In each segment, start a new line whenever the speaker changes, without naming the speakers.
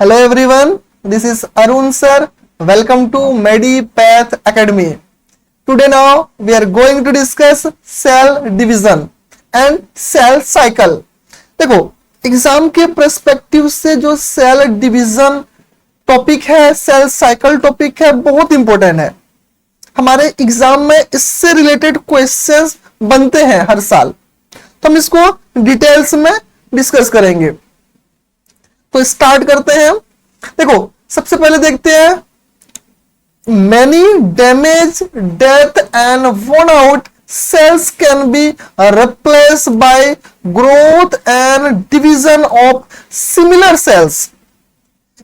Hello everyone, this is Arun sir. Welcome to MediPath Academy. Today now we are going to discuss cell division and cell cycle. देखो exam के perspective से जो cell division topic है, cell cycle topic है, बहुत important है. हमारे exam में इससे रिलेटेड क्वेश्चंस बनते हैं हर साल, तो हम इसको डिटेल्स में डिस्कस करेंगे. तो स्टार्ट करते हैं. देखो सबसे पहले देखते हैं many damage, death and worn out cells can be replaced by growth and division of similar cells.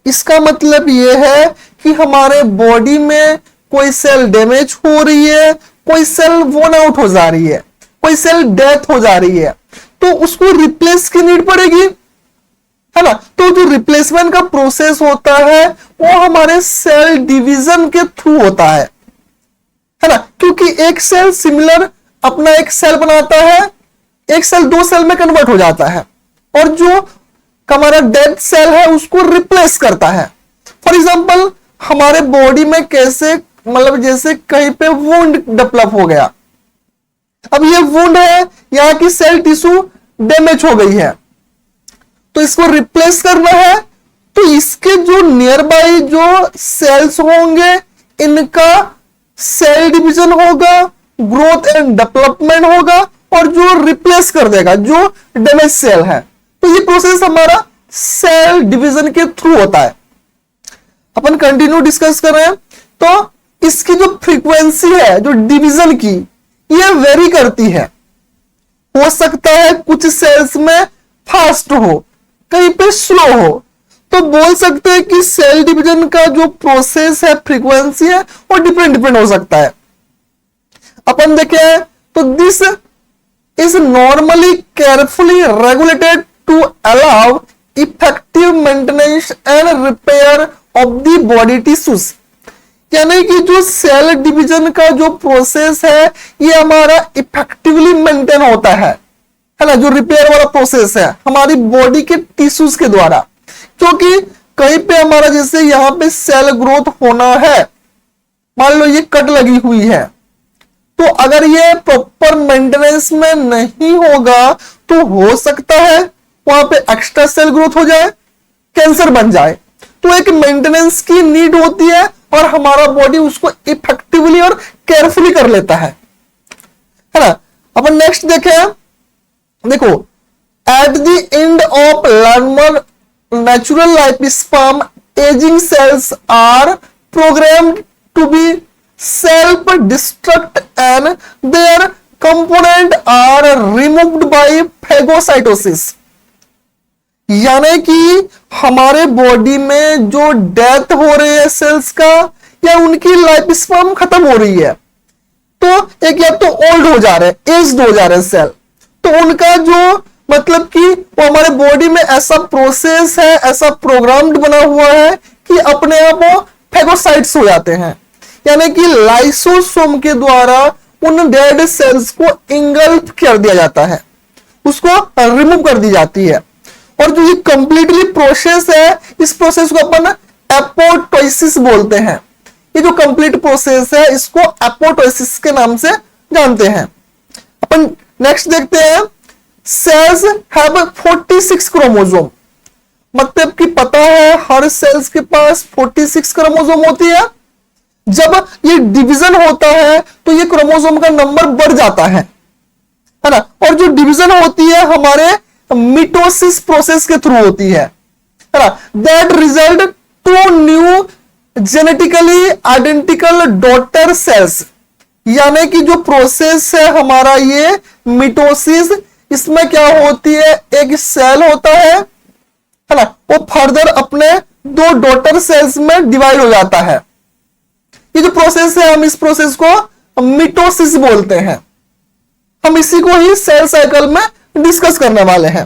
इसका मतलब यह है कि हमारे बॉडी में कोई सेल डैमेज हो रही है, कोई सेल वोन आउट हो जा रही है, कोई सेल डेथ हो जा रही है, तो उसको रिप्लेस की नीड पड़ेगी, है ना. तो जो रिप्लेसमेंट का प्रोसेस होता है वो हमारे सेल डिवीजन के थ्रू होता है ना. क्योंकि एक सेल सिमिलर अपना एक सेल बनाता है, एक सेल दो सेल में कन्वर्ट हो जाता है, और जो हमारा डेड सेल है उसको रिप्लेस करता है. फॉर एग्जांपल हमारे बॉडी में कैसे, मतलब जैसे कहीं पे वुंड डेवलप हो गया, अब ये वुंड है, यहां की सेल टिश्यू डैमेज हो गई है, तो इसको रिप्लेस करना है. तो इसके जो नियर बाई जो सेल्स होंगे इनका सेल डिवीजन होगा, ग्रोथ एंड डेवलपमेंट होगा, और जो रिप्लेस कर देगा जो डैमेज सेल है. तो ये प्रोसेस हमारा सेल डिवीजन के थ्रू होता है. अपन कंटिन्यू डिस्कस कर रहे हैं. तो इसकी जो फ्रीक्वेंसी है जो डिवीजन की, ये वेरी करती है. हो सकता है कुछ सेल्स में फास्ट हो, कहीं पे स्लो हो. तो बोल सकते हैं कि सेल डिवीजन का जो प्रोसेस है, फ्रीक्वेंसी है, वो डिफरेंट हो सकता है. अपन देखें तो this is normally carefully regulated to allow effective maintenance and repair of the body tissues. यानी कि जो सेल डिवीजन का जो प्रोसेस है ये हमारा इफेक्टिवली मेंटेन होता है ना. जो रिपेयर वाला प्रोसेस है हमारी बॉडी के टिश्यूज के द्वारा, क्योंकि कहीं पे हमारा जैसे यहां पे सेल ग्रोथ होना है, मान लो ये कट लगी हुई है, तो अगर ये प्रॉपर मेंटेनेंस में नहीं होगा तो हो सकता है वहां पे एक्स्ट्रा सेल ग्रोथ हो जाए, कैंसर बन जाए. तो एक मेंटेनेंस की नीड होती है और हमारा बॉडी उसको इफेक्टिवली और केयरफुली कर लेता है ना. अपन नेक्स्ट देखें. देखो at the end of normal natural life span ageing cells are programmed to be self destruct and their component are removed by phagocytosis. यानी कि हमारे बॉडी में जो डेथ हो रही है सेल्स का, या उनकी लाइफ स्पैन खत्म हो रही है, तो एक या तो ओल्ड हो जा रहे हैं, एज्ड हो जा रहे हैं सेल, तो उनका जो मतलब कि वो हमारे बॉडी में ऐसा प्रोसेस है, ऐसा प्रोग्राम्ड बना हुआ है कि अपने आप वो फेगोसाइट्स हो जाते हैं. यानी कि लाइसोसोम के द्वारा उन डेड सेल्स को इंगल्फ कर दिया जाता है, उसको रिमूव कर दी जाती है. और जो ये कंप्लीटली प्रोसेस है, इस प्रोसेस को अपन एपोटोसिस बोलते हैं. ये जो कंप्लीट प्रोसेस है इसको एपोटोसिस के नाम से जानते हैं. अपन नेक्स्ट देखते हैं. Cells have 46 chromosome. मतलब कि पता है हर सेल्स के पास 46 क्रोमोसोम होती है. जब ये डिवीजन होता है तो ये क्रोमोसोम का नंबर बढ़ जाता है ना. और जो डिवीजन होती है हमारे मिटोसिस प्रोसेस के थ्रू होती है ना. That result to new genetically identical daughter cells. यानी कि जो प्रोसेस है हमारा ये मिटोसिस, इसमें क्या होती है, एक सेल होता है ना, वो फर्दर अपने दो डॉटर सेल्स में डिवाइड हो जाता है. ये जो प्रोसेस है हम इस प्रोसेस को मिटोसिस बोलते हैं. हम इसी को ही सेल साइकिल में डिस्कस करने वाले हैं.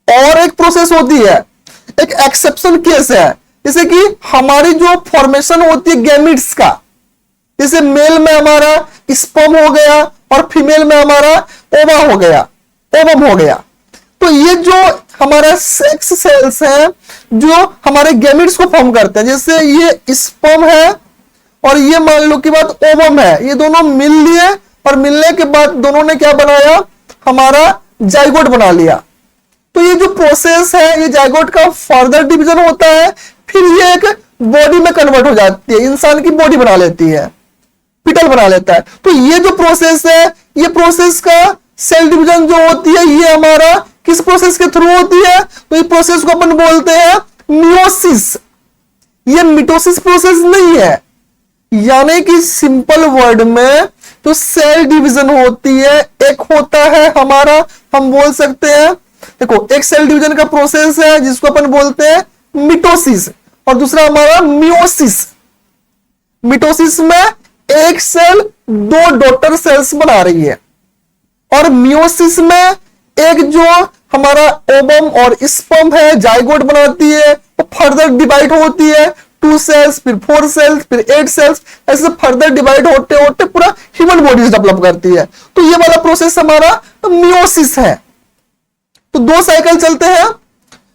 और एक प्रोसेस होती है, एक एक्सेप्शन केस है, जैसे कि हमारी जो फॉर्मेशन होती है गैमिट्स का, जैसे मेल में हमारा स्पर्म हो गया और फीमेल में हमारा ओवा हो गया, ओवम हो गया. तो ये जो हमारा सेक्स सेल्स हैं जो हमारे गैमेट्स को फॉर्म करते हैं। जैसे ये स्पर्म है और ये मान लो कि बात ओवम है, ये दोनों मिल लिए और मिलने के बाद दोनों ने क्या बनाया, हमारा जाइगोट बना लिया। तो ये जो प्रोसेस है, ये जाइगोट का फर्दर डिवीजन होता है, फिर ये एक बॉडी में कन्वर्ट हो जाती है, इंसान की बॉडी बना लेती है, पिटल बना लेता है। तो ये जो प्रोसेस है, ये प्रोसेस का सेल डिवीजन जो होती है, ये हमारा किस प्रोसेस के थ्रू होती है, तो ये प्रोसेस को अपन बोलते हैं मियोसिस। ये मिटोसिस प्रोसेस नहीं है, यानी कि सिंपल वर्ड में जो सेल डिवीजन होती है, एक होता है हमारा, हम बोल सकते हैं, देखो एक सेल डिवीजन का प्रोसेस है जिसको अपन बोलते हैं मिटोसिस, और दूसरा हमारा मियोसिस। मिटोसिस में एक सेल दो डॉटर सेल्स बना रही है, और मियोसिस में एक जो हमारा ओवम और स्पर्म है जाइगोट बनाती है, वो फर्दर डिवाइड होती है, 2 सेल्स, फिर 4 सेल्स, फिर 8 सेल्स, ऐसे फर्दर डिवाइड होते होते पूरा ह्यूमन बॉडी डेवलप करती है। तो ये वाला प्रोसेस हमारा मियोसिस है। तो 2 साइकिल चलते हैं।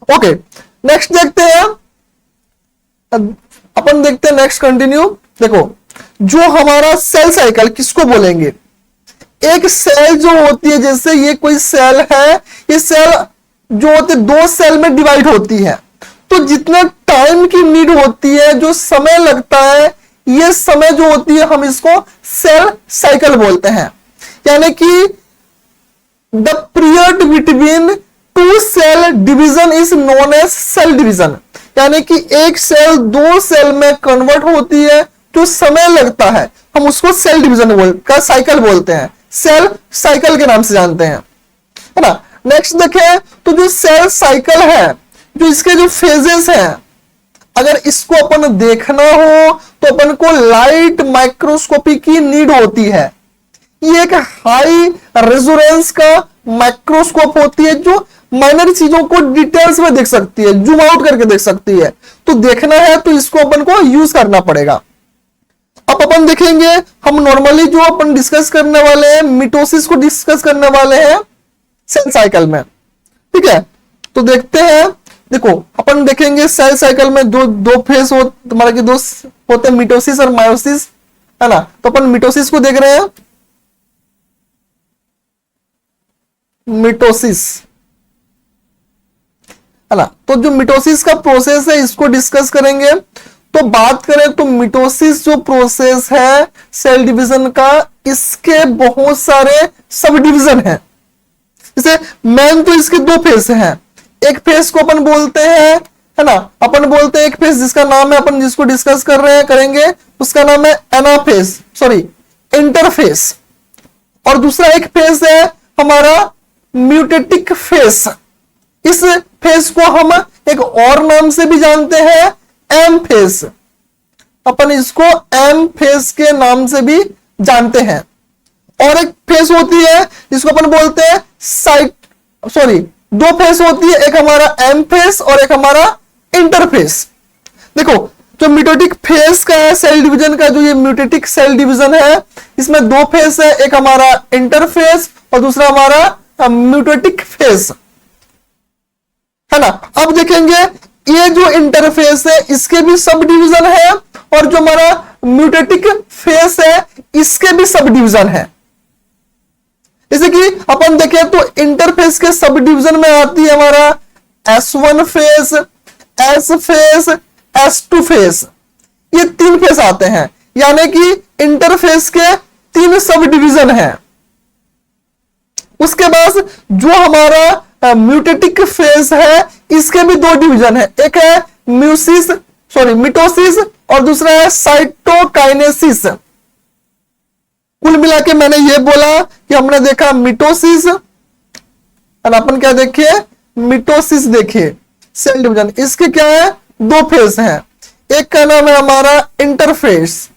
ओके, नेक्स्ट देखते हैं, अपन देखते हैं नेक्स्ट कंटिन्यू। देखो जो हमारा सेल साइकिल किसको बोलेंगे, एक सेल जो होती है, जैसे ये कोई सेल है, ये सेल जो होती है 2 सेल में डिवाइड होती है, तो जितना टाइम की नीड होती है, जो समय लगता है, ये समय जो होती है हम इसको सेल साइकिल बोलते हैं। यानी कि the period between 2 cell division is known as cell division. यानी कि एक सेल 2 सेल में कन्वर्ट होती है, जो समय लगता है, हम उसको सेल डिवीजन का साइकिल बोलते हैं, सेल साइकिल के नाम से जानते हैं, है ना। नेक्स्ट देखें तो जो सेल साइकिल है, जो इसके जो फेजेस हैं, अगर इसको अपन देखना हो तो अपन को लाइट माइक्रोस्कोपी की नीड होती है। ये एक हाई रेजोनेंस का माइक्रोस्कोप होती है, जो माइनर चीजों को डिटेल्स में देख सकती है, जूम आउट करके देख सकती है। तो देखना है तो इसको अपन को यूज करना पड़ेगा। अब अपन देखेंगे, हम नॉर्मली जो अपन डिस्कस करने वाले हैं, मिटोसिस को डिस्कस करने वाले हैं सेल साइकिल में, ठीक है। तो देखते हैं, देखो अपन देखेंगे सेल साइकिल में दो फेज हो, तुम्हारे के 2 होते हैं, मिटोसिस और मायोसिस, है ना। तो अपन मिटोसिस को देख रहे हैं, मिटोसिस, है ना। तो जो मिटोसिस का प्रोसेस है, इसको डिस्कस करेंगे। तो बात करें तो मिटोसिस जो प्रोसेस है सेल डिवीजन का, इसके बहुत सारे सब डिवीजन हैं। जैसे मेन तो इसके 2 फेज हैं। एक फेज को अपन बोलते हैं, है ना, अपन बोलते हैं एक फेज जिसका नाम है, अपन जिसको डिस्कस कर रहे हैं करेंगे, उसका नाम है एनाफेज, सॉरी इंटरफेस। और दूसरा एक फेज है हमारा म्यूटेटिक फेज। इस फेज को हम एक और नाम से भी जानते हैं, एम फेज। अपन इसको एम फेज के नाम से भी जानते हैं। और एक फेज होती है जिसको अपन बोलते हैं सॉरी 2 फेज होती है, एक हमारा एम फेज और एक हमारा इंटरफेस। देखो जो म्यूटेटिक फेज का है सेल डिवीजन का, जो ये म्यूटेटिक सेल डिवीजन है, इसमें 2 फेज है, एक हमारा इंटरफेस और दूसरा हमारा म्यूटेटिक फेज, है ना। अब देखेंगे ये जो इंटरफेस है इसके भी सब डिवीजन है, और जो हमारा म्यूटेटिक फेज है इसके भी सब डिवीजन है। जैसे कि अपन देखें तो इंटरफेस के सब डिवीजन में आती है हमारा S1 phase, S phase, S2 phase, ये 3 फेज आते हैं। यानी कि इंटरफेस के 3 सब डिवीजन हैं। उसके बाद जो हमारा म्यूटेटिक फेज है, इसके भी 2 डिवीजन है, एक है मिटोसिस और दूसरा है साइटोकाइनेसिस। कुल मिला के मैंने ये बोला कि हमने देखा मिटोसिस, और अपन क्या देखे, मिटोसिस देखे सेल डिवीजन। इसके क्या है, 2 फेज हैं, एक का नाम है हमारा इंटरफेस,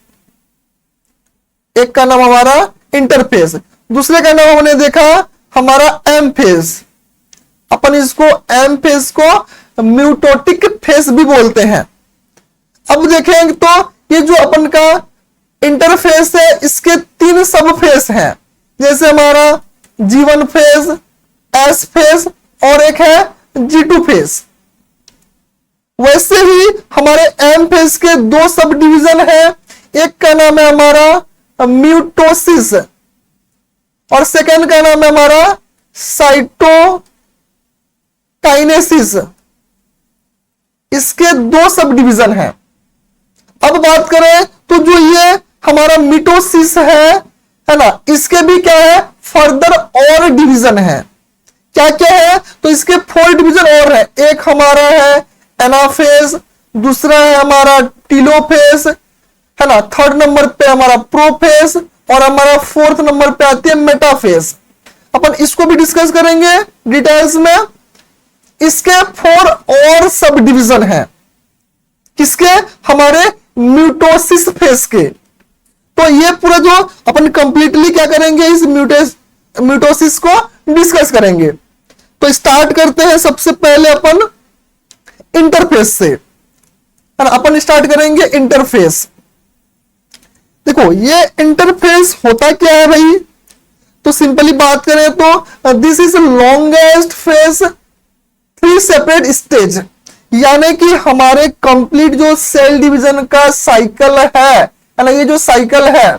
एक का नाम हमारा इंटरफेस, दूसरे का नाम हमने देखा हमारा एम फेज। अपन इसको एम फेज को म्यूटोटिक फेज भी बोलते हैं। अब देखेंगे तो ये जो अपन का इंटरफेस है, इसके 3 सब फेज हैं, जैसे हमारा G1 फेज, S फेज और एक है G2 फेज। वैसे ही हमारे एम फेज के दो सब डिवीजन है, एक का नाम है हमारा म्यूटोसिस और सेकेंड का नाम है हमारा साइटोकाइनेसिस। इसके दो सब डिवीजन है। अब बात करें तो जो ये हमारा मिटोसिस है ना, इसके भी क्या है, फर्दर और डिवीजन है। क्या क्या है, तो इसके 4 डिवीजन और है। एक हमारा है एनाफेज, दूसरा है हमारा टीलोफेज, है ना, 3rd नंबर पे हमारा प्रोफेज और हमारा 4th नंबर पे आती है मेटाफेज। अपन इसको भी डिस्कस करेंगे डिटेल्स में। इसके 4 और सब डिवीजन है, किसके, हमारे म्यूटोसिस फेज के। तो ये पूरा जो अपन कंप्लीटली क्या करेंगे, इस म्यूटोसिस को डिस्कस करेंगे। तो स्टार्ट करते हैं सबसे पहले अपन इंटरफेस से, है ना। अपन स्टार्ट करेंगे इंटरफेस। देखो ये इंटरफेस होता क्या है भाई, तो सिंपली बात करें तो this is longest phase 3 separate stage, यानी कि हमारे कंप्लीट जो सेल डिवीजन का साइकिल है ना, ये जो साइकिल है,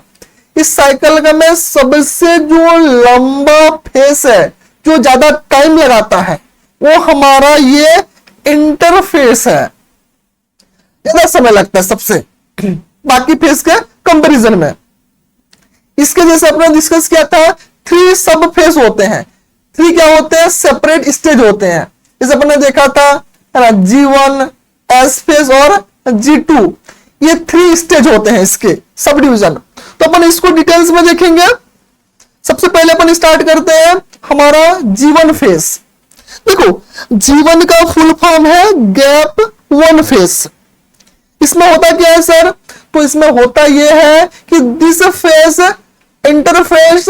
इस साइकिल का में सबसे जो लंबा फेज है, जो ज्यादा टाइम लगाता है, वो हमारा ये इंटरफेस है। ज्यादा समय लगता है सबसे बाकी फेज के कंपैरिजन में। इसके जैसे अपने डिस्कस किया था 3 सब फेज होते हैं। 3 क्या होते हैं, सेपरेट स्टेज होते हैं। जैसे अपने देखा था, है ना, G1, S फेज और G2, ये 3 स्टेज होते हैं इसके सब डिवीजन। तो अपन इसको डिटेल्स में देखेंगे। सबसे पहले अपन स्टार्ट करते हैं हमारा G1 फेज। देखो G1 का फुल फॉर्म है गैप 1 फेज। इसमें होता क्या है सर, तो इसमें होता यह है कि this phase interphase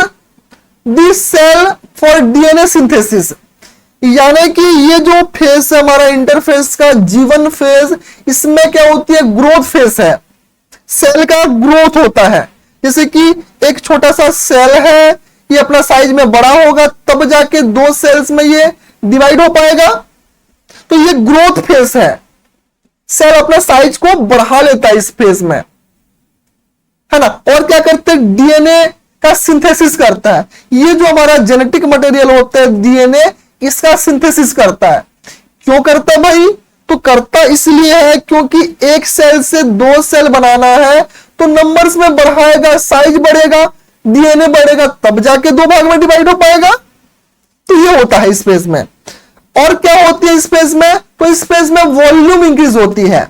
this cell for DNA synthesis, यानी कि ये जो फेज है हमारा इंटरफेस का G1 फेज, इसमें क्या होती है, ग्रोथ फेज है। सेल का ग्रोथ होता है। जैसे कि एक छोटा सा सेल है, ये अपना साइज में बड़ा होगा, तब जाके 2 सेल्स में ये डिवाइड हो पाएगा। तो ये ग्रोथ फेज है। सेल अपना साइज को बढ़ा लेता है इस फेज में, है ना। और क्या करते हैं, डीएनए का सिंथेसिस करता है। ये जो हमारा जेनेटिक मटेरियल होता है डीएनए, इसका सिंथेसिस करता है। क्यों करता है भाई, तो करता इसलिए है क्योंकि एक सेल से 2 सेल बनाना है, तो नंबर्स में बढ़ाएगा, साइज बढ़ेगा, डीएनए बढ़ेगा, तब जाके 2 भाग में डिवाइड हो पाएगा। तो ये होता है इस फेज में। और क्या होती है इस फेज में, तो इस फेज में वॉल्यूम इंक्रीज होती है।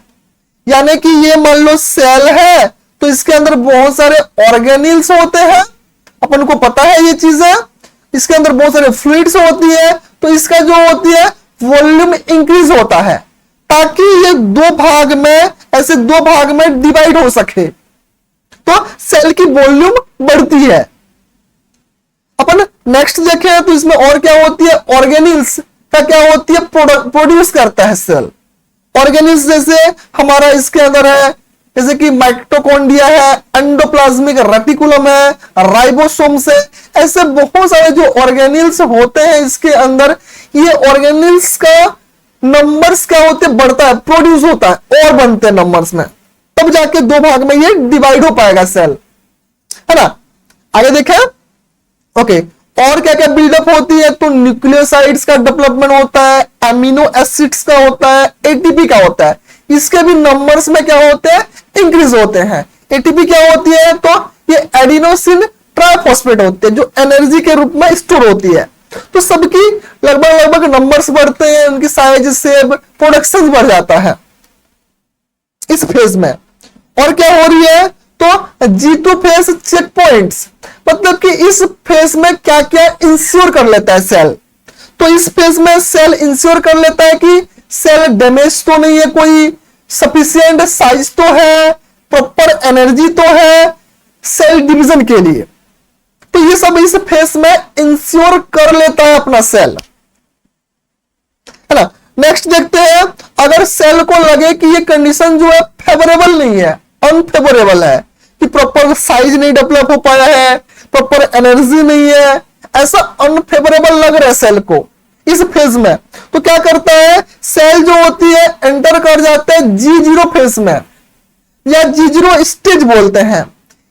यानी कि ये मान लो सेल है, तो इसके अंदर बहुत सारे ऑर्गेनिल्स होते हैं, अपन को पता है ये चीजें। इसके अंदर बहुत सारे फ्लूइड्स होती है, तो इसका जो होती है वॉल्यूम इंक्रीज होता है, ताकि ये 2 भाग में, ऐसे 2 भाग में डिवाइड हो सके। तो सेल की वॉल्यूम बढ़ती है। अपन नेक्स्ट देखें तो इसमें और क्या होती है, ऑर्गेनिल्स का क्या होती है, प्रोड्यूस करता है सेल। ऑर्गेनिल्स जैसे हमारा इसके अंदर है, जैसे कि माइटोकॉन्ड्रिया है, एंडोप्लाज्मिक रेटिकुलम है, राइबोसोम्स है, ऐसे बहुत सारे जो ऑर्गेनिल्स होते हैं इसके अंदर। ये ऑर्गेनिल्स का नंबर्स क्या होते हैं, बढ़ता है, प्रोड्यूस होता है और बनते हैं नंबर्स में, तब जाके 2 भाग में ये डिवाइड हो पाएगा सेल, है ना। आगे देखें, ओके। और क्या क्या बिल्डअप होती है, तो न्यूक्लियोसाइड्स का डेवलपमेंट होता है, अमीनो एसिड्स का होता है, एटीपी का होता है। इसके भी नंबर्स में क्या होते हैं, इंक्रीज होते हैं। एटीपी क्या होती है, तो ये एडिनोसिन ट्राइफॉस्फेट होती है, जो एनर्जी के रूप में स्टोर होती है। तो सबकी लगभग नंबर्स बढ़ते हैं, उनकी साइज से प्रोडक्शन बढ़ जाता है इस फेज में। और क्या हो रही है, तो G2 फेज चेक पॉइंट्स, मतलब कि इस फेज में क्या क्या इंश्योर कर लेता है सेल। तो इस फेज में सेल इंश्योर कर लेता है कि सेल डैमेज तो नहीं है, कोई सफिशिएंट साइज तो है, प्रॉपर एनर्जी तो है सेल डिवीजन के लिए। तो ये सब इस फेज में इंश्योर कर लेता है अपना सेल, है ना। नेक्स्ट देखते हैं, अगर सेल को लगे कि ये कंडीशन जो है फेवरेबल नहीं है, अनफेवरेबल है, कि प्रॉपर साइज नहीं डेवलप हो पाया है, प्रॉपर एनर्जी नहीं है, ऐसा अनफेवरेबल लग रहा है सेल को, इस फेज में, तो क्या करता है, सेल जो होती है एंटर कर जाता है G0 फेज में, या G0 स्टेज बोलते हैं।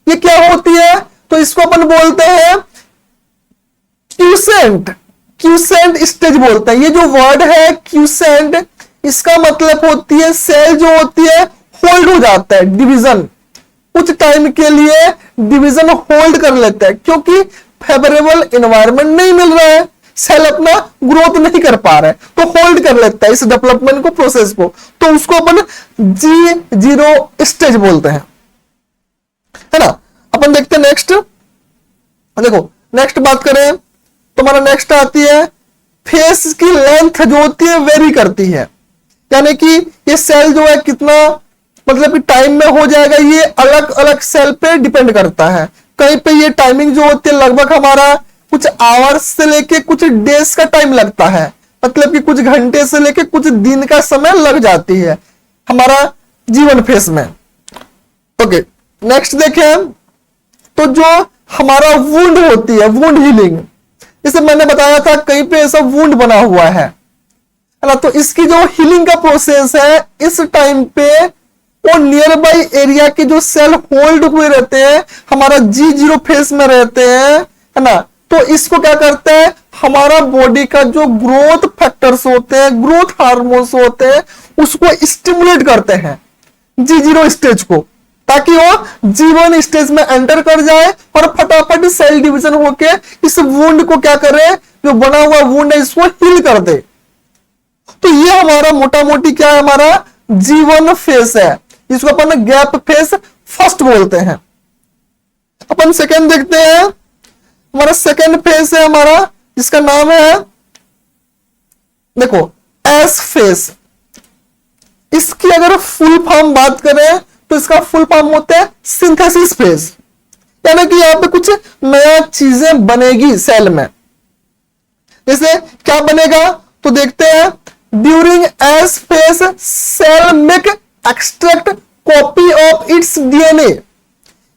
ये क्या होती है, तो इसको अपन बोलते हैं क्यूसेंट, क्यूसेंट स्टेज बोलते हैं। ये जो वर्ड है क्यूसेंट, इसका मतलब होती है सेल जो होती है होल्ड हो जाता है, डिवीजन कुछ टाइम के लिए डिवीजन होल्ड कर लेता है, क्योंकि फेवरेबल एनवायरनमेंट नहीं मिल रहा है, सेल अपना ग्रोथ नहीं कर पा रहा है, तो होल्ड कर लेता है इस डेवलपमेंट को, प्रोसेस को, तो उसको अपन G0 स्टेज बोलते हैं, है ना। अपन देखते हैं नेक्स्ट। देखो नेक्स्ट बात करें तो हमारा नेक्स्ट आती है फेस की लेंथ जो होती है वेरी करती है, यानी कि ये सेल जो है कितना मतलब कि टाइम में हो जाएगा, ये अलग अलग सेल पे डिपेंड करता है। कहीं पे ये टाइमिंग जो होती है लगभग हमारा कुछ आवर्स से लेके कुछ डेज का टाइम लगता है, मतलब कि कुछ घंटे से लेके कुछ दिन का समय लग जाती है हमारा जीवन फेस में। ओके नेक्स्ट देखें तो जो हमारा वुंड होती है, वुंड हीलिंग, जैसे मैंने बताया था कहीं पे ऐसा वुंड बना हुआ है ना, तो इसकी जो हीलिंग का प्रोसेस है इस टाइम पे वो नियर बाई एरिया के जो सेल होल्ड हुए रहते हैं हमारा G0 फेस में रहते हैं, है ना, तो इसको क्या करते हैं, हमारा बॉडी का जो ग्रोथ फैक्टर्स होते हैं, ग्रोथ हार्मोन्स होते हैं, उसको स्टिमुलेट करते हैं G0 स्टेज को, ताकि वो G1 स्टेज में एंटर कर जाए और फटाफट सेल डिवीजन होके इस वुंड को क्या करे, जो बना हुआ वुंड है इसको हील कर दे। तो ये हमारा मोटा मोटी क्या है, हमारा G1 फेस है, इसको अपन गैप फेस फर्स्ट बोलते हैं। अपन सेकेंड देखते हैं, हमारा सेकेंड फेस है हमारा, जिसका नाम है देखो एस फेस। इसकी अगर फुल फॉर्म बात करें तो इसका फुल फॉर्म होता है सिंथेसिस फेज, यानी कि यहां पे कुछ नया चीजें बनेगी सेल में। जैसे क्या बनेगा तो देखते हैं, during S phase cell make extract copy of its DNA,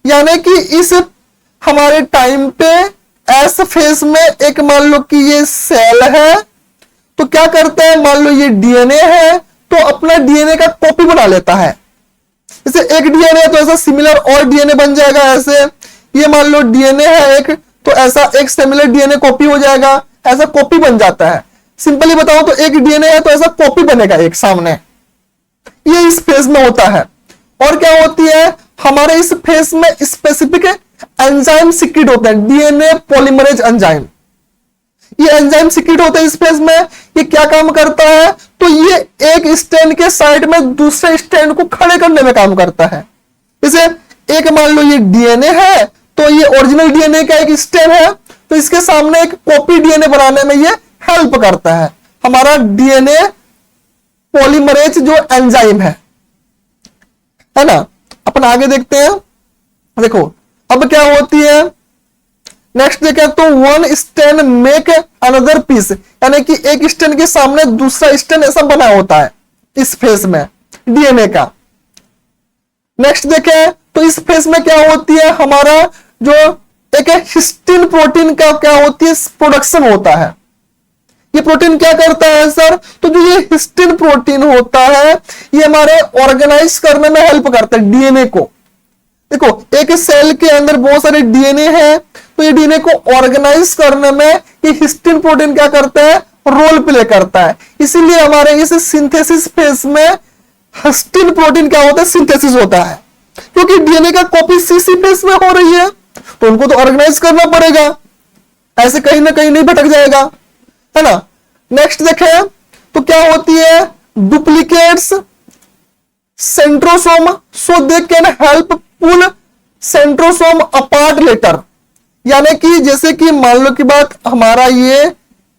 यानी कि इस हमारे टाइम पे एस फेज में एक मान लो कि ये सेल है, तो क्या करता है, मान लो ये डीएनए है तो अपना डीएनए का कॉपी बना लेता है। जैसे एक डीएनए तो ऐसा सिमिलर और डीएनए बन जाएगा, ऐसे ये मान लो डीएनए है एक, तो ऐसा एक सिमिलर डीएनए कॉपी हो जाएगा, ऐसा कॉपी बन जाता है। सिंपली बताओ तो एक डीएनए है तो ऐसा कॉपी बनेगा एक सामने, ये इस फेज में होता है। और क्या होती है, हमारे इस फेज में स्पेसिफिक एंजाइम सीक्रेट होते हैं, डीएनए पॉलीमरेज एंजाइम, ये एंजाइम सीक्रेट होता है इस फेज में। ये क्या काम करता है, तो ये एक स्टैंड के साइड में दूसरे स्टैंड को खड़े करने में काम करता है। जैसे एक मान लो ये डीएनए है, तो ये ओरिजिनल डीएनए का एक स्टैंड है, तो इसके सामने एक कॉपी डीएनए बनाने में ये हेल्प करता है, हमारा डीएनए पॉलीमरेज जो एंजाइम है ना। अपन आगे देखते हैं, देखो अब क्या होती है, नेक्स्ट देखें तो one stand make another piece, यानी कि एक स्टैंड के सामने दूसरा स्टैंड ऐसा बना होता है इस फेज में डीएनए का। नेक्स्ट देखें तो इस फेज में क्या होती है, हमारा जो एक हिस्टीन प्रोटीन का क्या होती है प्रोडक्शन होता है। ये प्रोटीन क्या करता है सर, तो जो ये हिस्टीन प्रोटीन होता है ये हमारे ऑर्गेनाइज करने में हेल्प करता है डीएनए को। देखो एक सेल के अंदर बहुत सारे डीएनए हैं, तो ये डीएनए को ऑर्गेनाइज करने में ये हिस्टीन प्रोटीन क्या करता है, रोल प्ले करता है। इसीलिए हमारे इस सिंथेसिस फेज में हिस्टीन प्रोटीन क्या होता है, सिंथेसिस होता है, क्योंकि डीएनए का कॉपी सीसी फेज में हो रही है, तो उनको तो ऑर्गेनाइज करना पड़ेगा, ऐसे कहीं ना कहीं नहीं भटक जाएगा, है ना। नेक्स्ट देखें तो क्या होती है, duplicates centrosome so they can help pull centrosome apart later, यानी कि जैसे कि मान लो की बात हमारा ये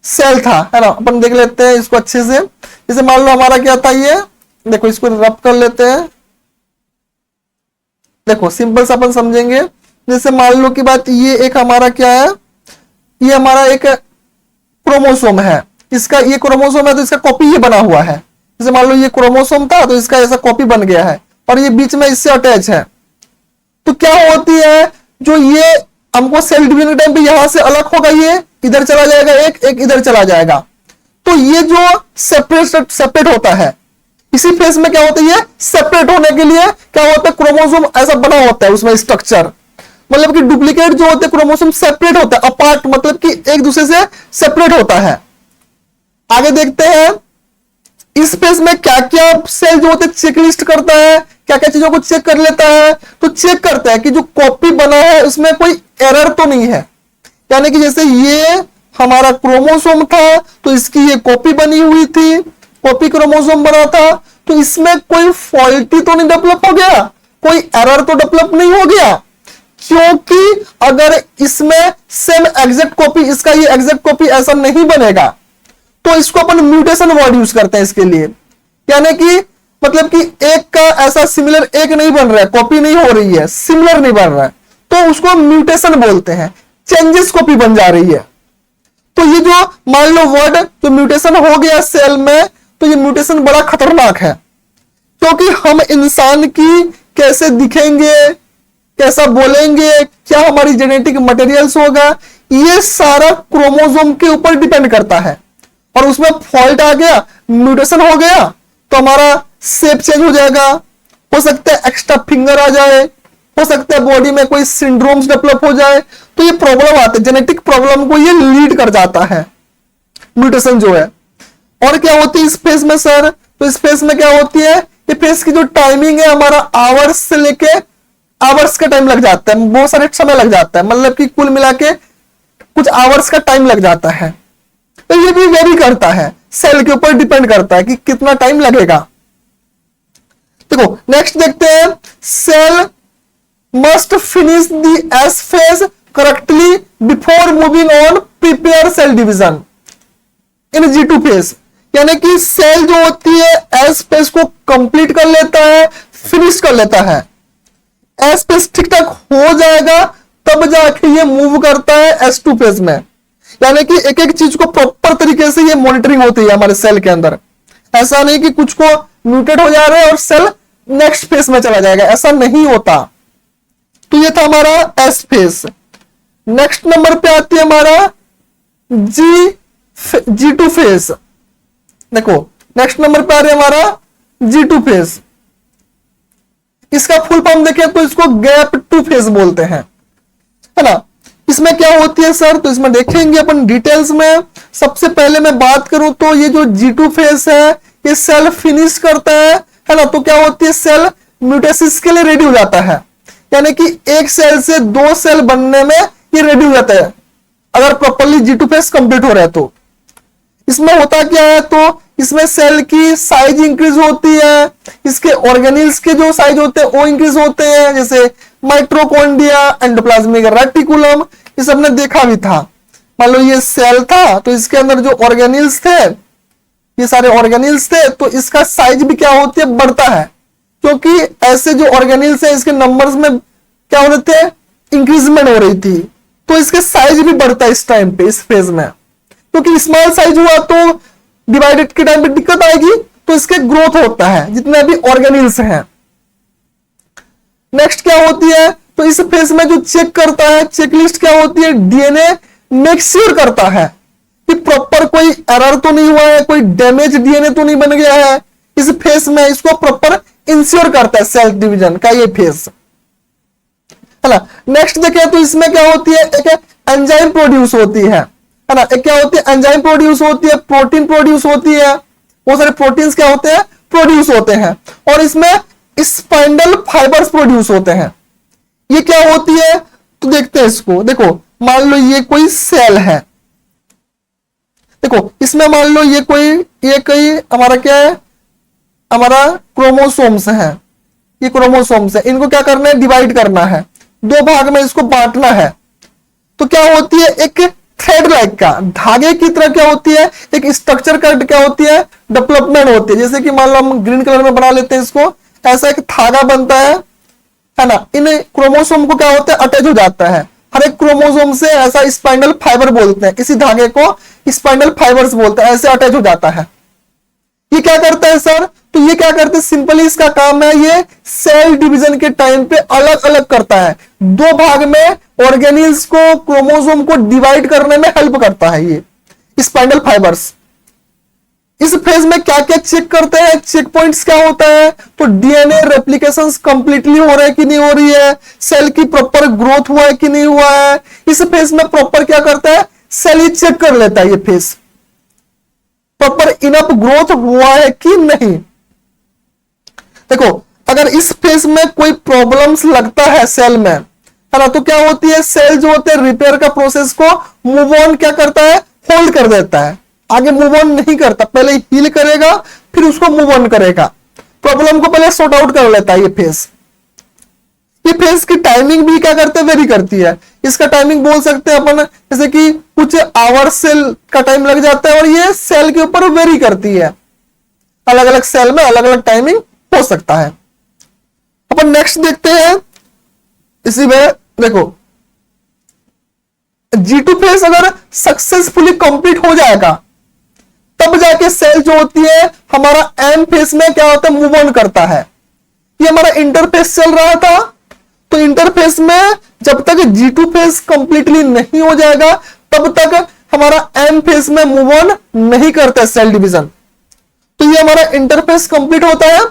सेल था, है ना, अपन देख लेते हैं इसको अच्छे से। जैसे मान लो हमारा क्या था, ये देखो इसको रब कर लेते हैं, देखो सिंपल सा अपन समझेंगे। जैसे मान लो की बात ये एक हमारा क्या है, ये हमारा एक क्रोमोसोम है, इसका ये क्रोमोसोम है तो इसका कॉपी ये बना हुआ है। जैसे मान लो ये क्रोमोसोम था तो इसका ऐसा कॉपी बन गया है और ये बीच में इससे अटैच है, तो क्या होती है, जो ये हमको सेल डिवीजन के टाइम पे यहां से अलग होगा, ये इधर चला जाएगा, एक इधर चला जाएगा, तो ये जो सेपरेट होता है, इसी फेज में क्या होता है, ये सेपरेट होने के लिए क्या होता है, क्रोमोसोम ऐसा बना होता है उसमें स्ट्रक्चर, मतलब कि डुप्लीकेट जो होते हैं क्रोमोसोम सेपरेट होता है, अपार्ट मतलब कि एक दूसरे से सेपरेट होता है। आगे देखते हैं इस फेज में क्या क्या सेल जो होते हैं चेकलिस्ट करता है, क्या क्या चीजों को चेक कर लेता है। तो चेक करता है कि जो कॉपी बना है उसमें कोई एरर तो नहीं है, यानी कि जैसे ये हमारा क्रोमोसोम था तो इसकी ये कॉपी बनी हुई थी, कॉपी क्रोमोसोम बना था, तो इसमें कोई फॉल्टी तो नहीं डेवलप हो गया, कोई एरर तो डेवलप नहीं हो गया, क्योंकि अगर इसमें सेम एग्जैक्ट कॉपी, इसका ये एग्जैक्ट कॉपी ऐसा नहीं बनेगा, तो इसको अपन म्यूटेशन वर्ड यूज करते हैं इसके लिए, यानी कि मतलब कि एक का ऐसा सिमिलर एक नहीं बन रहा है, कॉपी नहीं हो रही है, सिमिलर नहीं बन रहा है, तो उसको म्यूटेशन बोलते हैं, चेंजेस कॉपी बन जा रही है। तो ये जो मान लो वर्ड जो म्यूटेशन हो गया सेल में, तो ये म्यूटेशन बड़ा खतरनाक है, क्योंकि हम इंसान की कैसे दिखेंगे, कैसा बोलेंगे, क्या हमारी जेनेटिक मटेरियल्स होगा, ये सारा क्रोमोसोम के ऊपर डिपेंड करता है। और उसमें फॉल्ट आ गया, म्यूटेशन हो गया, तो हमारा शेप चेंज हो जाएगा, हो सकता है एक्स्ट्रा फिंगर आ जाए, हो सकता है बॉडी में कोई सिंड्रोम्स डेवलप हो जाए, तो ये प्रॉब्लम आते हैं, जेनेटिक प्रॉब्लम को ये लीड कर जाता है म्यूटेशन जो है। और क्या होती है इस फेज में सर, तो इस फेज में क्या होती है, ये फेज की जो टाइमिंग है हमारा आवर्स से लेके आवर्स का टाइम लग जाता है, बहुत सारे समय लग जाता है, मतलब कि कुल मिला के कुछ आवर्स का टाइम लग जाता है। तो ये भी वेरी करता है, सेल के ऊपर डिपेंड करता है कि कितना टाइम लगेगा। देखो नेक्स्ट देखते हैं, cell must finish the S phase correctly before moving on prepare cell division in G2 phase, यानी कि सेल जो होती है एस फेज को कंप्लीट कर लेता है, फिनिश कर लेता है, एस फेज ठीक ठाक हो जाएगा तब जाके ये मूव करता है S2 फेज में, यानी कि एक एक चीज को प्रॉपर तरीके से ये मॉनिटरिंग होती है हमारे सेल के अंदर। ऐसा नहीं कि कुछ को म्यूटेट हो जा रहा है और सेल नेक्स्ट फेज में चला जाएगा, ऐसा नहीं होता। तो ये था हमारा एस फेज। नेक्स्ट नंबर पे आती है हमारा G2 फेज। देखो नेक्स्ट नंबर पे आ रहा है हमारा G2 फेज, इसका फुल फॉर्म देखें तो इसको गैप 2 फेज बोलते हैं, है ना। इसमें क्या होती है सर, तो इसमें देखेंगे अपन डिटेल्स में। सबसे पहले मैं बात करूं तो ये जो G2 फेज है ये सेल फिनिश करता है ना। तो क्या होती है, सेल म्यूटेसिस के लिए रेडी हो जाता है, यानी कि एक सेल से 2 सेल बनने में ये रेडी हो जाता है अगर प्रॉपरली G2 फेज कंप्लीट हो रहा है। तो इसमें होता क्या है, तो इसमें सेल की साइज इंक्रीज होती है, इसके ऑर्गेनिल्स के जो साइज होते हैं वो इंक्रीज होते हैं, जैसे माइटोकॉन्ड्रिया, एंडोप्लाज्मिक रेटिकुलम, ये सब ने देखा भी था। मान लो ये सेल था तो इसके अंदर जो ऑर्गेनिल्स थे, ये सारे ऑर्गेनिल्स थे, तो इसका साइज भी क्या होती है, बढ़ता है, क्योंकि ऐसे जो ऑर्गेनिल्स है इसके नंबर्स में क्या हो रहे थे, इंक्रीजमेंट हो रही थी, तो इसके साइज भी बढ़ता है इस टाइम पे, इस फेज में। क्योंकि स्मॉल साइज हुआ तो डिवाइडेड के टाइम पे दिक्कत आएगी, तो इसके ग्रोथ होता है जितने भी ऑर्गेनिल्स हैं। नेक्स्ट क्या होती है, तो इस फेज में जो चेक करता है, चेकलिस्ट क्या होती है, डीएनए मेक श्योर करता है कि प्रॉपर कोई एरर तो नहीं हुआ है, कोई डैमेज डीएनए तो नहीं बन गया है। इस फेज में इसको प्रॉपर इंश्योर करता है सेल डिवीजन का ये फेज, है ना। नेक्स्ट देखें तो इसमें क्या होती है, एक एंजाइम प्रोड्यूस होती है ना। एक क्या होती है, एंजाइम प्रोड्यूस होती है, प्रोटीन प्रोड्यूस होती है, बहुत सारे प्रोटीन्स क्या होते हैं, प्रोड्यूस होते हैं, और इसमें स्पाइंडल फाइबर्स प्रोड्यूस होते हैं। ये क्या होती है, तो देखते हैं इसको। देखो मान लो ये कोई सेल है, देखो इसमें मान लो ये कोई हमारा क्या है, हमारा क्रोमोसोम्स है, ये क्रोमोसोम्स है, इनको क्या करना है, डिवाइड करना है, 2 भाग में इसको बांटना है। तो क्या होती है, एक थ्रेड लाइक का, धागे की तरह क्या होती है, एक स्ट्रक्चर का क्या होती है, डेवलपमेंट होती है। जैसे कि मान लो हम ग्रीन कलर में बना लेते हैं इसको, ऐसा एक धागा बनता है ना। इन क्रोमोसोम को क्या होता है, अटैच हो जाता है, हर एक क्रोमोसोम से ऐसा स्पाइंडल फाइबर बोलते हैं, इसी धागे को स्पाइंडल फाइबर्स बोलते हैं, ऐसे अटैच हो जाता है। ये क्या करता है सर, तो ये क्या करते हैं, सिंपली इसका काम है, ये सेल डिवीजन के टाइम पे अलग अलग करता है, 2 भाग में ऑर्गेनिल्स को, क्रोमोसोम को डिवाइड करने में हेल्प करता है ये स्पाइंडल फाइबर्स। इस फेज में क्या क्या चेक करते हैं, चेक पॉइंट्स क्या होता है, तो डीएनए रेप्लिकेशंस कंप्लीटली हो रहा है कि नहीं हो रही है, सेल की प्रॉपर ग्रोथ हुआ है कि नहीं हुआ है। इस फेज में प्रॉपर क्या करता है, सेल ही चेक कर लेता है, ये फेज प्रॉपर इनफ ग्रोथ हुआ है कि नहीं। देखो अगर इस फेज में कोई प्रॉब्लम्स लगता है सेल में, है ना, तो क्या होती है, सेल जो होते हैं रिपेयर का प्रोसेस को मूव ऑन क्या करता है, होल्ड कर देता है, आगे मूव ऑन नहीं करता, पहले हील करेगा फिर उसको मूव ऑन करेगा, प्रॉब्लम को पहले सॉर्ट आउट कर लेता है ये फेज। ये फेज की टाइमिंग भी क्या करते हैं, वेरी करती है। इसका टाइमिंग बोल सकते हैं अपन, जैसे कि कुछ आवर सेल का टाइम लग जाता है, और ये सेल के ऊपर वेरी करती है, अलग अलग सेल में अलग अलग टाइमिंग हो सकता है। अपन नेक्स्ट देखते हैं, इसी में देखो G2 फेज अगर सक्सेसफुली कंप्लीट हो जाएगा तब जाके सेल जो होती है हमारा M फेज में क्या होता है, मूव ऑन करता है। ये हमारा इंटरफेस चल रहा था, तो इंटरफेस में जब तक G2 फेज कंप्लीटली नहीं हो जाएगा तब तक हमारा M फेज में मूव ऑन नहीं करता सेल डिवीजन। तो ये हमारा इंटरफेस कंप्लीट होता है।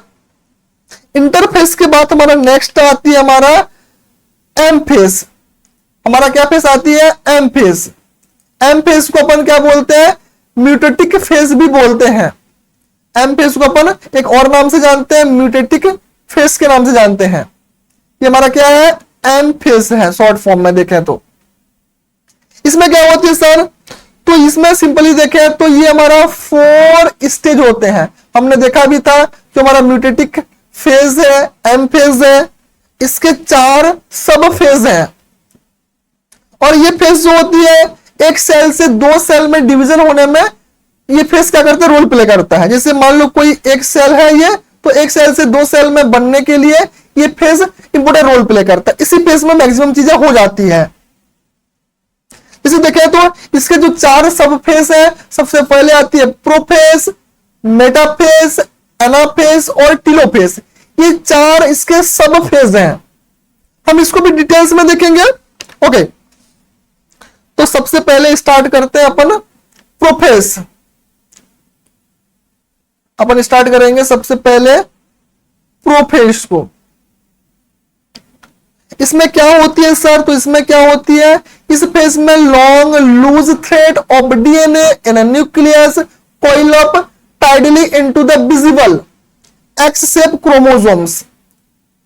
इंटरफेस के बाद हमारा नेक्स्ट आती है हमारा M फेज। हमारा क्या फेज आती है, M फेज। M फेज को अपन क्या बोलते हैं, म्यूटेटिक फेज भी बोलते हैं। M फेज को अपन एक और नाम से जानते हैं, म्यूटेटिक फेज के नाम से जानते हैं। ये हमारा क्या है, M फेज है शॉर्ट फॉर्म में देखें तो। इसमें क्या होती है सर, तो इसमें सिंपली देखें तो ये हमारा 4 स्टेज होते हैं। हमने देखा भी था कि हमारा म्यूटेटिक फेज है, M फेज है, इसके 4 सब फेज हैं। और ये फेज जो होती है एक सेल से 2 सेल में डिवीजन होने में ये फेज क्या करता है, रोल प्ले करता है। जैसे मान लो कोई एक सेल है ये, तो एक सेल से 2 सेल में बनने के लिए ये फेज इंपोर्टेंट रोल प्ले करता है। इसी फेज में मैक्सिमम चीजें हो जाती है। जैसे देखें तो इसके जो 4 सब फेज है, सबसे पहले आती है प्रोफेज, मेटाफेज, एनाफेज और टीलोफेज। ये 4 इसके सब फेज हैं। हम इसको भी डिटेल्स में देखेंगे। ओके, तो सबसे पहले स्टार्ट करते हैं अपन प्रोफेज। अपन स्टार्ट करेंगे सबसे पहले प्रोफेज को। इसमें क्या होती है सर, तो इसमें क्या होती है, इस फेज में long loose thread of DNA in a nucleus coil up tidally into the visible X shape chromosomes.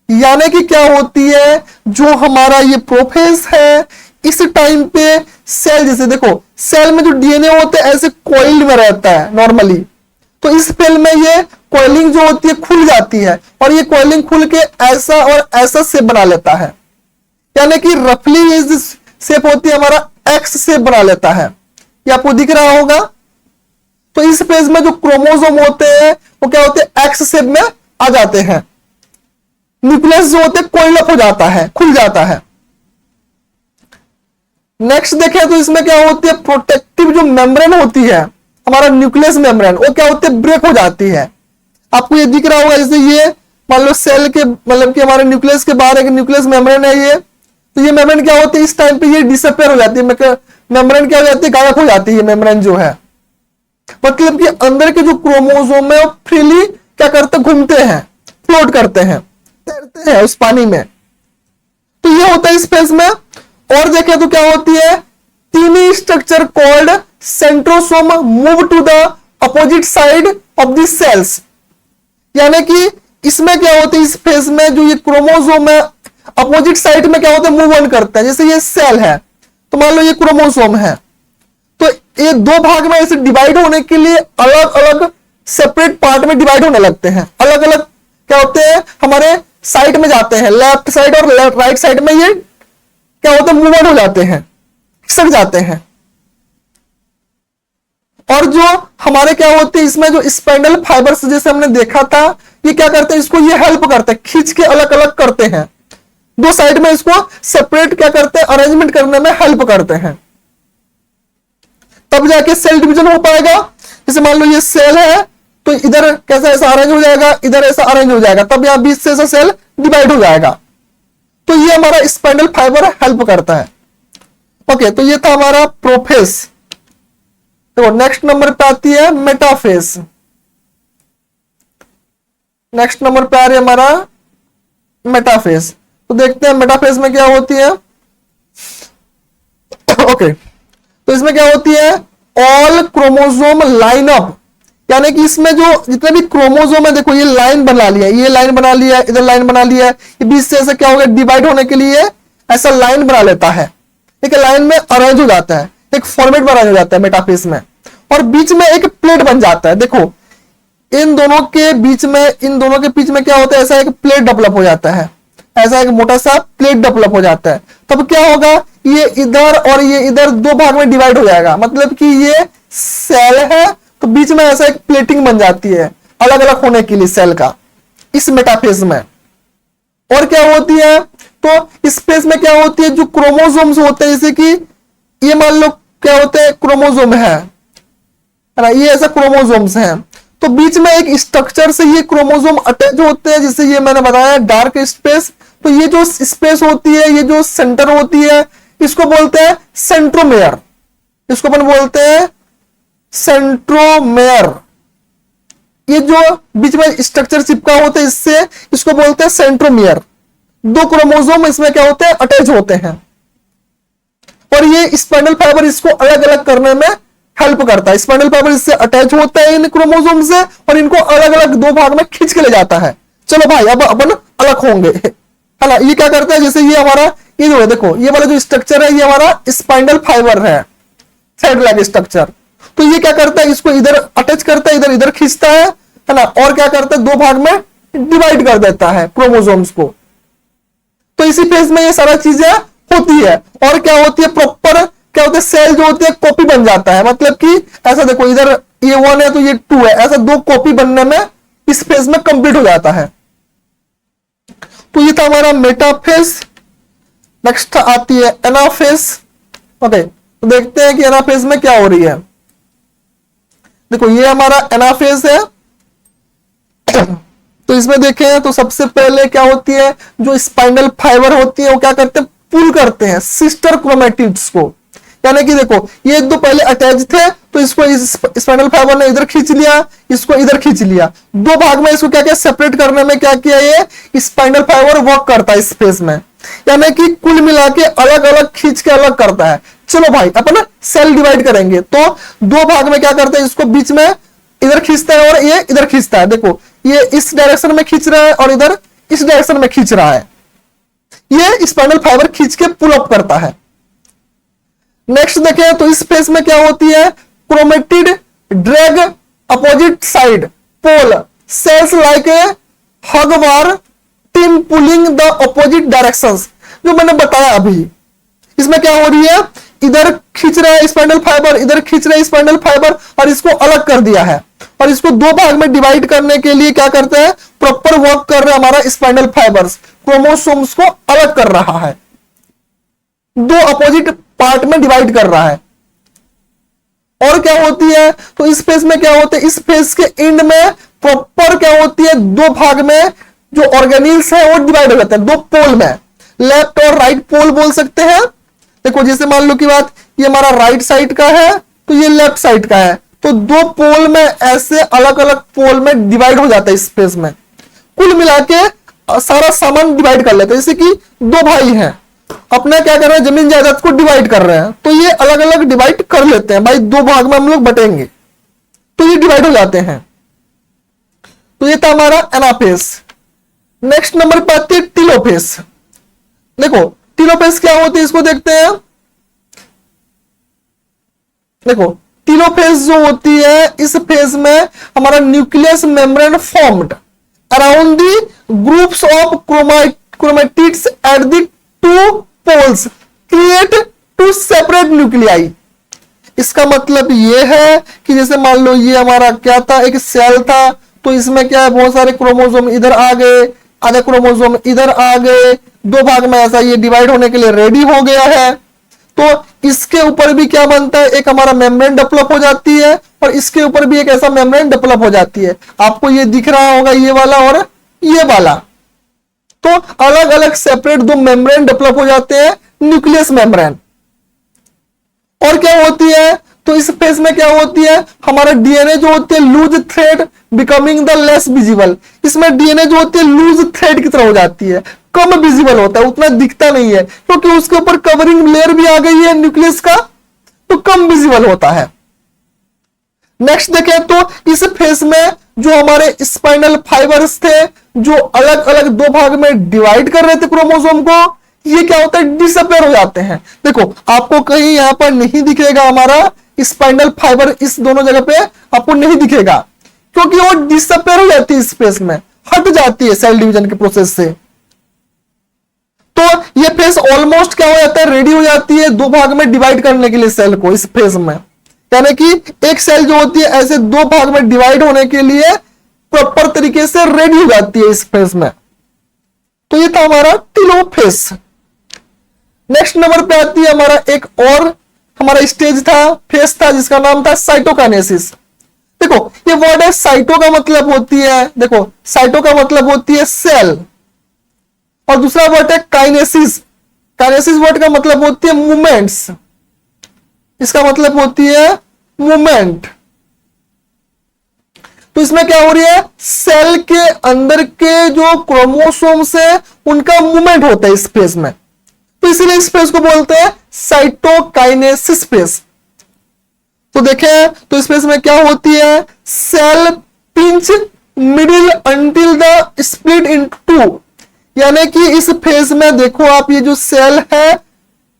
यानी कि क्या होती है, जो हमारा ये प्रोफेज है इस टाइम पे सेल, जैसे देखो सेल में जो डीएनए होते हैं ऐसे कॉइल्ड में रहता है नॉर्मली, तो इस फेल में ये कॉइलिंग जो होती है खुल जाती है, और ये कॉइलिंग खुल के ऐसा और ऐसा शेप बना लेता है। यानी कि रफली ये शेप होती है हमारा एक्स शेप बना लेता है। ये आपको दिख रहा होगा। तो इस फेज में जो क्रोमोसोम होते हैं वो क्या होते हैं, एक्स शेप में आ जाते हैं। न्यूक्लियस जो होते हैं कॉइल अप हो जाता है, खुल जाता है। नेक्स्ट देखें तो इसमें क्या होती है, प्रोटेक्टिव जो मेम्ब्रेन होती है हमारा न्यूक्लियस मेम्ब्रेन, वो क्या होती है, ब्रेक हो जाती है। आपको ये दिख रहा होगा, जैसे ये मान लो सेल के मतलब कि हमारे न्यूक्लियस के बाहर एक न्यूक्लियस मेम्ब्रेन है ये, तो ये मेम्ब्रेन क्या होती है इस टाइम पे ये डिसअपियर हो जाती है। मेम्ब्रेन क्या हो जाती है, गायब हो जाती है मेम्ब्रेन जो है। मतलब कि अंदर के जो क्रोमोसोम है वो फ्रीली क्या करते, घूमते हैं, फ्लोट करते हैं, तैरते हैं उस पानी में। तो ये होता है इस फेज में। और देखें तो क्या होती है, tiny structure called centrosome move to the opposite side of the cells. यानी कि इसमें क्या होता है, इस फेज में जो ये क्रोमोसोम है अपोजिट साइड में क्या होता है, मूव ऑन करता है। जैसे ये सेल है तो मान लो ये क्रोमोसोम है, तो ये 2 भाग में ऐसे डिवाइड होने के लिए अलग अलग सेपरेट पार्ट में डिवाइड होने लगते हैं। अलग अलग क्या होते हैं, हमारे साइड में जाते हैं, लेफ्ट साइड और राइट साइड में ये क्या होता है, मूवमेंट हो जाते हैं, खिसक जाते हैं। और जो हमारे क्या होते हैं इसमें जो स्पाइंडल फाइबर्स जैसे हमने देखा था, ये क्या करते हैं, इसको ये हेल्प करते हैं, खींच के अलग अलग करते हैं। 2 साइड में इसको सेपरेट क्या करते हैं, अरेंजमेंट करने में हेल्प करते हैं, तब जाके सेल डिवीजन हो पाएगा। जैसे मान लो ये सेल है तो इधर कैसा ऐसा अरेंज हो जाएगा, इधर ऐसा अरेंज हो जाएगा, तब यहां बीच से ऐसा सेल डिवाइड हो जाएगा। तो ये हमारा स्पाइंडल फाइबर हेल्प करता है। ओके, तो ये था हमारा प्रोफेज। देखो नेक्स्ट नंबर पे आती है मेटाफेज। नेक्स्ट नंबर पे आ रही है हमारा मेटाफेज। तो देखते हैं मेटाफेज में क्या होती है। ओके तो इसमें क्या होती है, ऑल क्रोमोसोम लाइन अप, यानी कि इसमें जो जितने भी क्रोमोसोम है, देखो ये लाइन बना लिया, ये लाइन बना लिया, इधर लाइन बना लिया, ये बीच से ऐसा क्या हो गया, डिवाइड होने के लिए ऐसा लाइन बना लेता है। एक लाइन में अरेंज हो जाता है, एक फॉर्मेट में अरेंज हो जाता है मेटाफेज में, और बीच में एक प्लेट बन जाता है। देखो इन दोनों के बीच में क्या होता है, ऐसा एक प्लेट डेवलप हो जाता है, ऐसा एक मोटा सा प्लेट डेवलप हो जाता है। तब क्या होगा, ये इधर और ये इधर दो भाग में डिवाइड हो जाएगा, मतलब कि ये सेल है तो बीच में ऐसा एक प्लेटिंग बन जाती है अलग अलग होने के लिए सेल का इस मेटाफेज में। और क्या होती है, तो इस फेज में क्या होती है, जो क्रोमोसोम्स होते हैं, जैसे कि ये मान लो क्या होते हैं, क्रोमोसोम है ना, ये ऐसा क्रोमोसोम्स हैं, तो बीच में एक स्ट्रक्चर से ये क्रोमोसोम अटैच होते हैं, जिसे ये मैंने बताया डार्क स्पेस। तो ये जो स्पेस होती है, ये जो सेंटर होती है, इसको बोलते हैं सेंट्रोमेयर, इसको अपन बोलते हैं सेंट्रोमेयर। ये जो बीच में स्ट्रक्चर चिपका होता है इससे, इसको बोलते हैं सेंट्रोमेयर। दो क्रोमोसोम इसमें क्या होते हैं, अटैच होते हैं, और ये स्पाइनल फाइबर इसको अलग अलग करने में हेल्प करता है। स्पाइनल फाइबर इससे अटैच होता है इन क्रोमोसोम से, और इनको अलग अलग दो भाग में खींच के ले जाता है। चलो भाई अब अपन अलग होंगे, है ना। ये क्या करता है, जैसे ये हमारा ये जो है, देखो ये वाला जो स्ट्रक्चर है, ये हमारा स्पाइनल फाइबर है, थ्रेड लाइक स्ट्रक्चर। तो ये क्या करता है, इसको इधर अटैच करता है, इधर इधर खींचता है ना, और क्या करता है, दो भाग में डिवाइड कर देता है क्रोमोसोम्स को। तो इसी फेज में ये सारा चीजें होती है। और क्या होती है, प्रॉपर क्या होता है, सेल जो होती है कॉपी बन जाता है, मतलब कि ऐसा देखो इधर ये 1 है तो ये 2 है, ऐसा दो कॉपी बनने में इस फेज में कंप्लीट हो जाता है। तो ये था हमारा मेटाफेज। नेक्स्ट आती है एनाफेज। ओके तो देखते हैं कि एनाफेज में क्या हो रही है। देखो ये हमारा एनाफेज है। तो इसमें देखें तो सबसे पहले क्या होती है, जो स्पाइनल फाइबर होती है वो क्या करते हैं, पुल करते हैं सिस्टर क्रोमेटिड्स को। यानी कि देखो ये दो पहले अटैच थे, तो इसको इस स्पाइनल फाइबर ने इधर खींच लिया, इसको इधर खींच लिया, दो भाग में इसको क्या किया, सेपरेट करने में क्या किया, ये स्पाइनल फाइबर वर्क करता है इस फेज में। यानी कि कुल मिला के अलग अलग खींच के अलग करता है। चलो भाई अपन सेल डिवाइड करेंगे, तो दो भाग में क्या करते हैं, इसको बीच में इधर खींचता है और ये इधर खींचता है। देखो ये इस डायरेक्शन में खींच रहा है और इधर इस डायरेक्शन में खींच रहा है, ये स्पाइनल फाइबर खींच के पुल अप करता है। नेक्स्ट देखें तो इस फेज में क्या होती है, chromatid drag opposite side pole cells like a tug of war team pulling the opposite directions. जो मैंने बताया अभी, इसमें क्या हो रही है, इधर खींच रहा है स्पाइनल फाइबर, इधर खींच रहा है स्पाइनल फाइबर, और इसको अलग कर दिया है, और इसको दो भाग में डिवाइड करने के लिए क्या करते हैं, प्रॉपर वर्क कर रहा है हमारा स्पाइनल फाइबर्स, क्रोमोसोम्स को अलग कर रहा है, दो अपोजिट पार्ट में डिवाइड कर रहा है। और क्या होती है, तो इस फेज में क्या होता है, इस फेज के एंड में प्रॉपर क्या होती है, दो भाग में जो ऑर्गेनील्स है वो डिवाइड हो जाते हैं, दो पोल में, लेफ्ट और राइट पोल बोल सकते हैं। देखो जैसे मान लो की बात, ये हमारा राइट साइड का है तो ये लेफ्ट साइड का है, तो दो पोल में ऐसे अलग अलग पोल में डिवाइड हो जाता है इस फेज में। कुल मिला के सारा सामान डिवाइड कर लेते हैं। जैसे कि दो भाई हैं, अपना क्या कर रहे हैं, जमीन जायदाद को डिवाइड कर रहे हैं, तो ये अलग अलग डिवाइड कर लेते हैं, भाई दो भाग में हम लोग बटेंगे, तो ये डिवाइड हो जाते हैं। तो ये था हमारा एनाफेज। नेक्स्ट नंबर पे आती है टीलोफेज। देखो टीलोफेज क्या होती है, इसको देखते हैं। देखो टीलोफेज जो होती है, इस फेज में हमारा nucleus membrane formed around the groups of chromatids at the two poles create two separate nuclei. इसका मतलब यह है कि जैसे मान लो ये हमारा क्या था, एक सेल था, तो इसमें क्या है, बहुत सारे क्रोमोसोम इधर आ गए, आधे क्रोमोसोम इधर आ गए, दो भाग में ऐसा ये डिवाइड होने के लिए रेडी हो गया है। तो इसके ऊपर भी क्या बनता है, एक हमारा मेम्ब्रेन डेवलप हो जाती है, और इसके ऊपर भी एक ऐसा मेम्ब्रेन डेवलप हो जाती है। आपको ये दिख रहा होगा, ये वाला और ये वाला, तो अलग अलग सेपरेट दो मेम्ब्रेन डेवलप हो जाते हैं, न्यूक्लियस मेम्ब्रेन। और क्या होती है, तो इस फेज में क्या होती है, हमारा डीएनए जो होती है loose thread becoming the less visible. इसमें डीएनए जो होती है लूज थ्रेड की तरह हो जाती है, कम विजिबल होता है, उतना दिखता नहीं है, क्योंकि उसके ऊपर कवरिंग लेयर भी आ गई है न्यूक्लियस का, तो कम विजिबल होता है। नेक्स्ट देखें तो इस फेज में जो हमारे स्पाइनल फाइबर्स थे, जो अलग अलग दो भाग में डिवाइड कर रहे थे क्रोमोसोम को, ये क्या होता है, डिसअपेयर हो जाते हैं। देखो आपको कहीं यहां पर नहीं दिखेगा हमारा स्पाइनल फाइबर, इस दोनों जगह पे आपको नहीं दिखेगा, क्योंकि वो डिसअपेयर हो जाती है, स्पेस में हट जाती है सेल डिवीजन के प्रोसेस से। तो ये फेज ऑलमोस्ट क्या हो जाता है, रेडी हो जाती है दो भाग में डिवाइड करने के लिए सेल को। इस फेज में यानी कि एक सेल जो होती है ऐसे दो भाग में डिवाइड होने के लिए प्रॉपर तरीके से रेडी हो जाती है इस फेज में। तो ये था हमारा टेलोफेज। नेक्स्ट नंबर पे आती है हमारा एक और हमारा स्टेज था, फेज था, जिसका नाम था साइटोकाइनेसिस। देखो ये वर्ड है, साइटो का मतलब होती है, देखो साइटो का मतलब होती है सेल, और दूसरा वर्ड है काइनेसिस। काइनेसिस वर्ड का मतलब होती है मूवमेंट्स, इसका मतलब होती है मूवमेंट। तो इसमें क्या हो रही है, सेल के अंदर के जो क्रोमोसोम्स है उनका मूवमेंट होता है इस फेज में, तो इसीलिए इस फेज को बोलते हैं साइटोकाइनेसिस फेज। तो देखें तो इस फेज में क्या होती है, cell pinch middle until the split in two, यानी कि इस फेज में देखो आप ये जो सेल है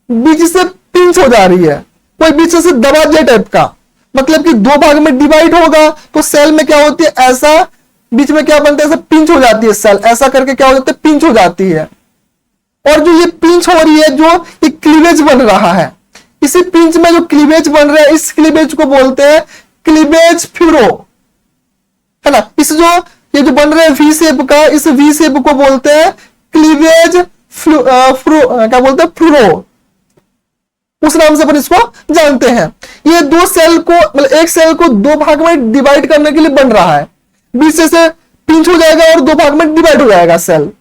बीच से पिंच हो जा रही है, कोई बीच से दबा दिया टाइप का, मतलब कि दो भाग में डिवाइड होगा तो सेल में क्या होती है, ऐसा बीच में क्या बनता है, ऐसा पिंच हो जाती है सेल, ऐसा करके क्या हो जाता है, पिंच हो जाती है। और जो ये पिंच हो रही है, जो ये क्लीवेज बन रहा है, इसी पिंच में जो क्लीवेज बन रहा है, इस क्लीवेज को बोलते हैं क्लीवेज फ्यूरो, है ना। इस जो ये जो बन रहा है वी शेप का, इस वी शेप को बोलते हैं क्लीवेज क्या बोलते हैं, फ्यूरो, उस नाम से अपन इसको जानते हैं। ये दो सेल को, मतलब एक सेल को दो भाग में डिवाइड करने के लिए बन रहा है, बीच से पिंच हो जाएगा और दो भाग में डिवाइड हो जाएगा सेल।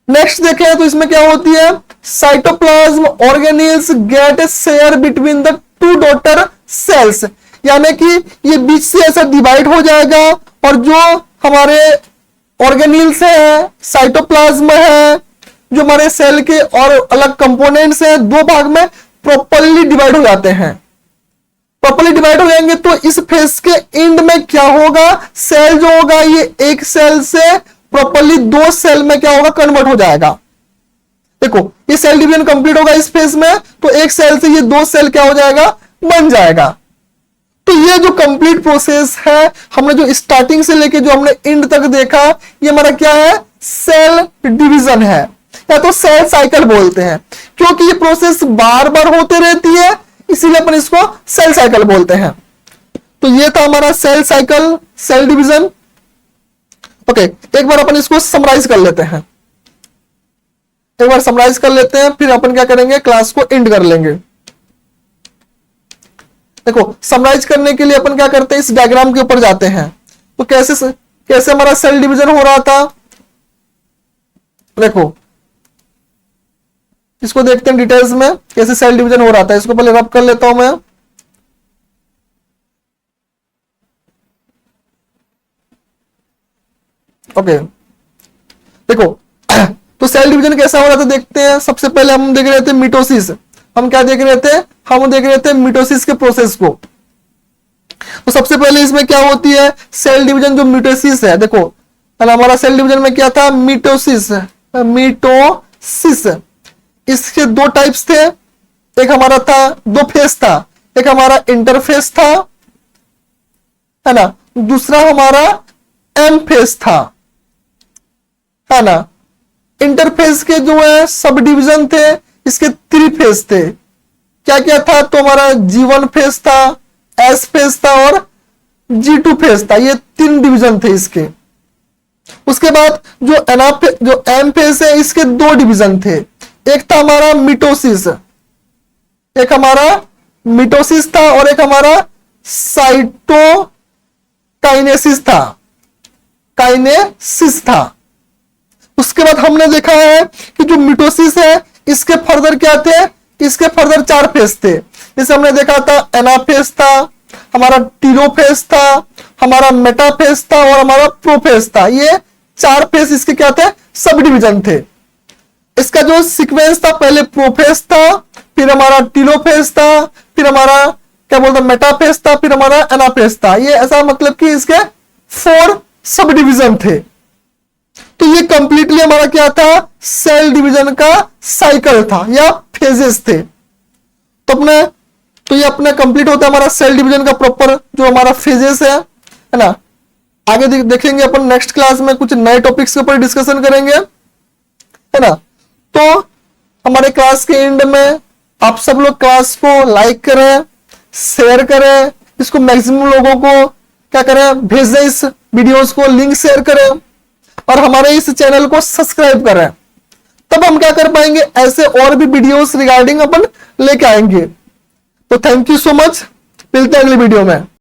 नेक्स्ट देखें तो इसमें क्या होती है, cytoplasm organelles get share between the two daughter cells, यानी कि ये बीच से ऐसा डिवाइड हो जाएगा और जो हमारे ऑर्गेनेल्स है, साइटोप्लाज्म है, जो हमारे सेल के और अलग कंपोनेंट्स हैं, दो भाग में प्रॉपर्ली डिवाइड हो जाते हैं। प्रॉपर्ली डिवाइड हो जाएंगे तो इस फेज के एंड में क्या होगा, सेल जो होगा ये एक सेल से प्रॉपर्ली दो सेल में क्या होगा, कन्वर्ट हो जाएगा। देखो ये सेल डिवीजन कंप्लीट होगा इस फेज में, तो एक सेल से ये दो सेल क्या हो जाएगा, बन जाएगा। तो ये जो कंप्लीट प्रोसेस है, हमने जो स्टार्टिंग से लेके जो हमने एंड तक देखा, ये हमारा क्या है, सेल डिवीजन है, या तो सेल साइकिल बोलते हैं, क्योंकि ये प्रोसेस बार बार होते रहती है, इसीलिए अपन इसको सेल साइकिल बोलते हैं। तो ये था हमारा cell cycle, cell division. Okay, एक बार अपन इसको समराइज कर लेते हैं, एक बार समराइज कर लेते हैं, फिर अपन क्या करेंगे, क्लास को एंड कर लेंगे। देखो समराइज करने के लिए अपन क्या करते हैं, इस डायग्राम के ऊपर जाते हैं। तो कैसे हमारा सेल डिवीजन हो रहा था, देखो इसको देखते हैं डिटेल्स में कैसे सेल डिवीजन हो रहा था। इसको पहले रब कर लेता हूं मैं। ओके देखो तो सेल डिवीजन कैसा हो रहा था देखते हैं। सबसे पहले हम देख रहे थे मिटोसिस, हम क्या देख रहे थे, हम देख रहे थे मिटोसिस के प्रोसेस को। तो सबसे पहले इसमें क्या होती है, सेल डिवीजन जो मिटोसिस है, देखो हमारा सेल डिवीजन में क्या था, मिटोसिस। मिटोसिस इसके दो टाइप्स थे, एक हमारा था, दो फेस था, एक हमारा इंटरफेस था, है ना, दूसरा हमारा एम फेस था, है ना। इंटरफेस के जो है सब डिवीजन थे, इसके थ्री फेस थे। क्या क्या था, तो हमारा G1 फेस था, S फेस था और G2 फेस था, ये तीन डिवीजन थे इसके। उसके बाद जो एम फेस है, इसके दो डिवीजन थे, एक था हमारा मिटोसिस, एक हमारा मिटोसिस था और एक हमारा साइटोकाइनेसिस था, काइनेसिस था। उसके बाद हमने देखा है कि जो मिटोसिस है, इसके फर्दर क्या थे, इसके फर्दर 4 फेज थे। जैसे हमने देखा था एनाफेज था, हमारा टीलोफेज था, हमारा मेटाफेज था और हमारा प्रोफेज था। ये 4 फेज इसके क्या थे, सब डिवीजन थे। इसका जो सीक्वेंस था, पहले प्रोफेज था, फिर हमारा टीलोफेज था, फिर हमारा क्या बोलते हैं मेटाफेज था, फिर हमारा एनाफेज था। ये ऐसा मतलब कि इसके 4 सब डिवीजन थे। तो ये कंप्लीटली हमारा क्या था, सेल डिवीजन का साइकिल था या फेजेस थे। तो ये अपने कंप्लीट होता है हमारा सेल डिवीजन का प्रॉपर जो हमारा फेजेस है ना। आगे देखेंगे अपन नेक्स्ट क्लास में कुछ नए टॉपिक्स के ऊपर डिस्कशन करेंगे, है ना। तो हमारे क्लास के एंड में आप सब लोग क्लास को लाइक करें, शेयर करें, इसको मैक्सिमम लोगों को क्या करें, भेजें, इस वीडियोस को लिंक शेयर करें और हमारे इस चैनल को सब्सक्राइब करें। तब हम क्या कर पाएंगे, ऐसे और भी वीडियोस रिगार्डिंग अपन लेके आएंगे। तो थैंक यू सो मच, मिलते हैं अगली वीडियो में।